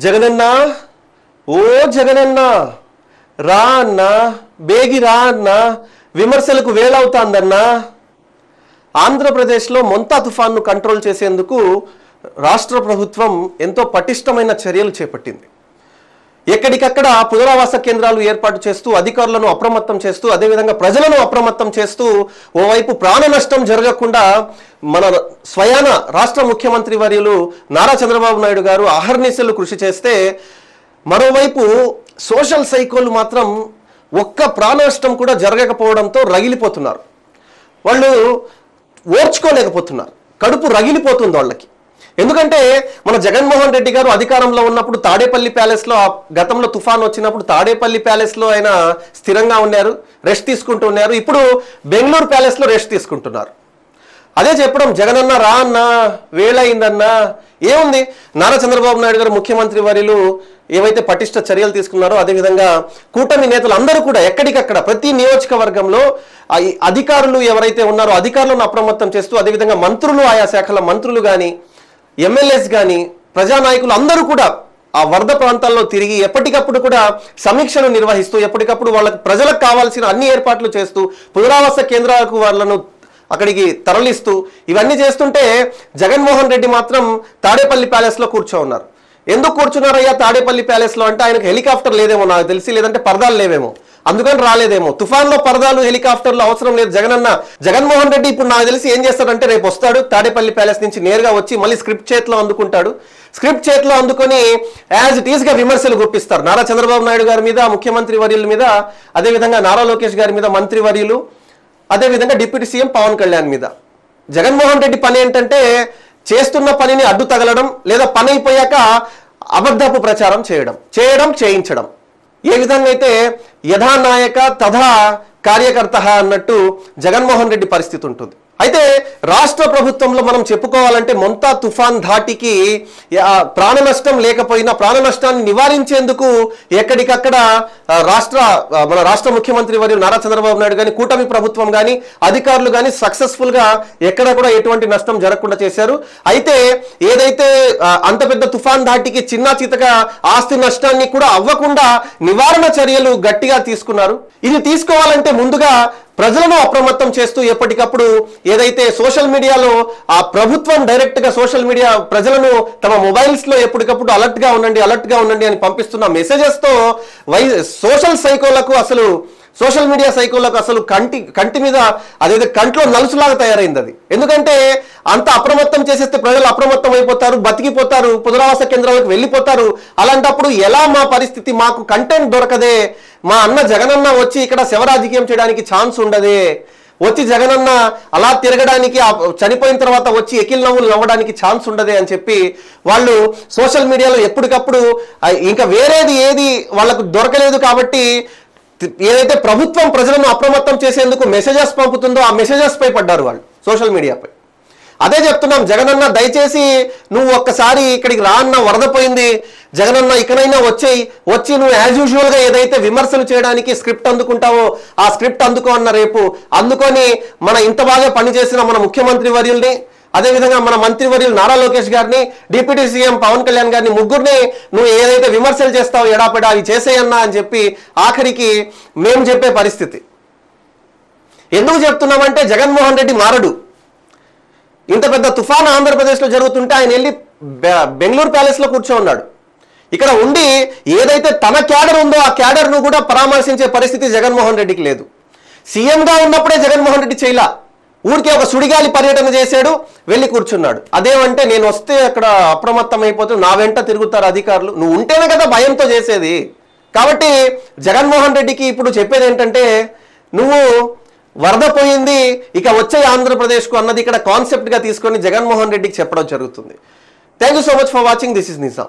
జగనన్న ఓ జగనన్న రా అన్న బేగి రా అన్న విమర్శలకు వేళవుతాందన్నా. ఆంధ్రప్రదేశ్లో మొంతా తుఫాన్ను కంట్రోల్ చేసేందుకు రాష్ట్ర ప్రభుత్వం ఎంతో పటిష్టమైన చర్యలు చేపట్టింది. ఎక్కడికక్కడ పునరావాస కేంద్రాలు ఏర్పాటు చేస్తూ అధికారులను అప్రమత్తం చేస్తూ అదేవిధంగా ప్రజలను అప్రమత్తం చేస్తూ ఓవైపు ప్రాణ నష్టం జరగకుండా మన స్వయాన రాష్ట్ర ముఖ్యమంత్రి వర్యులు నారా చంద్రబాబు నాయుడు గారు అహర్నిశలు కృషి చేస్తే, మరోవైపు సోషల్ సైకోలు మాత్రం ఒక్క ప్రాణ నష్టం కూడా జరగకపోవడంతో రగిలిపోతున్నారు. వాళ్ళు ఓర్చుకోలేకపోతున్నారు, కడుపు రగిలిపోతుంది వాళ్ళకి. ఎందుకంటే మన జగన్మోహన్ రెడ్డి గారు అధికారంలో ఉన్నప్పుడు తాడేపల్లి ప్యాలెస్లో గతంలో తుఫాన్ వచ్చినప్పుడు తాడేపల్లి ప్యాలెస్లో ఆయన స్థిరంగా ఉన్నారు, రెస్ట్ తీసుకుంటూ ఉన్నారు. ఇప్పుడు బెంగళూరు ప్యాలెస్లో రెస్ట్ తీసుకుంటున్నారు. అదే చెప్పడం జగనన్న రా అన్న వేళయిందన్నా. ఏముంది, నారా చంద్రబాబు నాయుడు గారు ముఖ్యమంత్రి వర్యులు ఏవైతే పటిష్ట చర్యలు తీసుకున్నారో అదేవిధంగా కూటమి నేతలు అందరూ కూడా ఎక్కడికక్కడ ప్రతి నియోజకవర్గంలో అధికారులు ఎవరైతే ఉన్నారో అధికారులను అప్రమత్తం చేస్తూ అదేవిధంగా మంత్రులు, ఆయా శాఖల మంత్రులు కానీ ఎమ్మెల్యేస్ కానీ ప్రజానాయకులు అందరూ కూడా ఆ వరద ప్రాంతాల్లో తిరిగి ఎప్పటికప్పుడు కూడా సమీక్షలు నిర్వహిస్తూ ఎప్పటికప్పుడు వాళ్ళకి ప్రజలకు కావాల్సిన అన్ని ఏర్పాట్లు చేస్తూ పునరావాస కేంద్రాలకు వాళ్ళను అక్కడికి తరలిస్తూ ఇవన్నీ చేస్తుంటే జగన్మోహన్ రెడ్డి మాత్రం తాడేపల్లి ప్యాలెస్లో కూర్చో ఉన్నారు. ఎందుకు కూర్చున్నారయ్యా తాడేపల్లి ప్యాలెస్లో అంటే ఆయనకు హెలికాప్టర్ లేదేమో నాకు తెలిసి, లేదంటే పరదాలు లేవేమో అందుకని రాలేదేమో. తుఫాన్లో పరదాలు హెలికాప్టర్లు అవసరం లేదు జగన్మోహన్ రెడ్డి ఇప్పుడు నాకు తెలిసి ఏం చేస్తాడంటే రేపు వస్తాడు తాడేపల్లి ప్యాలెస్ నుంచి నేరుగా వచ్చి మళ్ళీ స్క్రిప్ట్ చేతిలో అందుకుంటాడు. స్క్రిప్ట్ చేతిలో అందుకొని యాజ్ ఇట్ ఈస్ గా విమర్శలు గుప్పిస్తారు నారా చంద్రబాబు నాయుడు గారి మీద, ముఖ్యమంత్రి వర్యుల మీద, అదేవిధంగా నారా లోకేష్ గారి మీద, మంత్రి వర్యులు, అదేవిధంగా డిప్యూటీ సీఎం పవన్ కళ్యాణ్ మీద. జగన్మోహన్ రెడ్డి పని ఏంటంటే చేస్తున్న పనిని అడ్డు తగలడం, లేదా పని అయిపోయాక అబద్ధపు ప్రచారం చేయించడం. ఏ విధంగా అయితే యథా నాయక తథా కార్యకర్త అన్నట్టు జగన్మోహన్ రెడ్డి పరిస్థితి ఉంటుంది. అయితే రాష్ట్ర ప్రభుత్వంలో మనం చెప్పుకోవాలంటే మొంతా తుఫాన్ ధాటికి ప్రాణ నష్టం లేకపోయినా ప్రాణ నష్టాన్ని నివారించేందుకు ఎక్కడికక్కడ మన రాష్ట్ర ముఖ్యమంత్రి వర్యులు నారా చంద్రబాబు నాయుడు కానీ కూటమి ప్రభుత్వం కానీ అధికారులు కానీ సక్సెస్ఫుల్ గా ఎక్కడ కూడా ఎటువంటి నష్టం జరగకుండా చేశారు. అయితే ఏదైతే అంత పెద్ద తుఫాన్ ధాటికి చిన్న చితగా ఆస్తి నష్టాన్ని కూడా అవ్వకుండా నివారణ చర్యలు గట్టిగా తీసుకున్నారు. ఇది తీసుకోవాలంటే ముందుగా ప్రజలను అప్రమత్తం చేస్తూ ఎప్పటికప్పుడు ఏదైతే సోషల్ మీడియాలో ఆ ప్రభుత్వం డైరెక్ట్ గా సోషల్ మీడియా ప్రజలను తమ మొబైల్స్ లో ఎప్పటికప్పుడు అలర్ట్ గా ఉండండి అని పంపిస్తున్న మెసేజెస్ తో సోషల్ మీడియా సైకోలకు అసలు కంటి మీద అదేదో కంట్లో నలుసులాగా తయారైంది అది. ఎందుకంటే అంత అప్రమత్తం చేసేస్తే ప్రజలు అప్రమత్తం అయిపోతారు, బతికిపోతారు, పునరావాస కేంద్రాలకు వెళ్ళిపోతారు. అలాంటప్పుడు ఎలా మా పరిస్థితి, మాకు కంటెంట్ దొరకదే, మా అన్న జగనన్న వచ్చి ఇక్కడ శవరాజకీయం చేయడానికి ఛాన్స్ ఉండదే, వచ్చి జగనన్న అలా తిరగడానికి చనిపోయిన తర్వాత వచ్చి ఎకిల్ నవ్వులు నవ్వడానికి ఛాన్స్ ఉండదే అని చెప్పి వాళ్ళు సోషల్ మీడియాలో ఎప్పటికప్పుడు ఇంకా వేరేది ఏది వాళ్ళకు దొరకలేదు కాబట్టి ఏదైతే ప్రభుత్వం ప్రజలను అప్రమత్తం చేసేందుకు మెసేజెస్ పంపుతుందో ఆ మెసేజెస్ పై పడ్డారు వాళ్ళు సోషల్ మీడియాపై. అదే చెప్తున్నాం, జగనన్న దయచేసి నువ్వు ఒక్కసారి ఇక్కడికి రా అన్న, వరద పోయింది జగనన్న, ఇకనైనా వచ్చి నువ్వు యాజ్ యూజువల్ గా ఏదైతే విమర్శలు చేయడానికి స్క్రిప్ట్ అందుకుంటావో ఆ స్క్రిప్ట్ అందుకో అన్న. రేపు అందుకొని మన ఇంత బాగా పనిచేసిన మన ముఖ్యమంత్రి వర్యుల్ని, అదేవిధంగా మన మంత్రివర్యులు నారా లోకేష్ గారిని, డిప్యూటీ సీఎం పవన్ కళ్యాణ్ గారిని, ముగ్గురిని నువ్వు ఏదైతే విమర్శలు చేస్తావో ఎడాపెడా అవి చేసేయన్నా అని చెప్పి ఆఖరికి మేము చెప్పే పరిస్థితి. ఎందుకు చెప్తున్నామంటే జగన్మోహన్ రెడ్డి మారడు. ఇంత పెద్ద తుఫాన్ ఆంధ్రప్రదేశ్లో జరుగుతుంటే ఆయన వెళ్ళి బెంగళూరు ప్యాలెస్లో కూర్చో ఉన్నాడు. ఇక్కడ ఉండి ఏదైతే తన క్యాడర్ ఉందో ఆ క్యాడర్ను కూడా పరామర్శించే పరిస్థితి జగన్మోహన్ రెడ్డికి లేదు. సీఎంగా ఉన్నప్పుడే జగన్మోహన్ రెడ్డి చేయలా, ఊరికే ఒక సుడిగాలి పర్యటన చేశాడు, వెళ్ళి కూర్చున్నాడు. అదేమంటే నేను వస్తే అక్కడ అప్రమత్తం అయిపోతే నా వెంట తిరుగుతారు అధికారులు, నువ్వు ఉంటేనే కదా భయంతో చేసేది. కాబట్టి జగన్మోహన్ రెడ్డికి ఇప్పుడు చెప్పేది ఏంటంటే, నువ్వు వరద పోయింది ఇక వచ్చే ఆంధ్రప్రదేశ్కు అన్నది ఇక్కడ కాన్సెప్ట్ గా తీసుకొని జగన్మోహన్ రెడ్డికి చెప్పడం జరుగుతుంది. Thank you so much for watching. This is Nizam.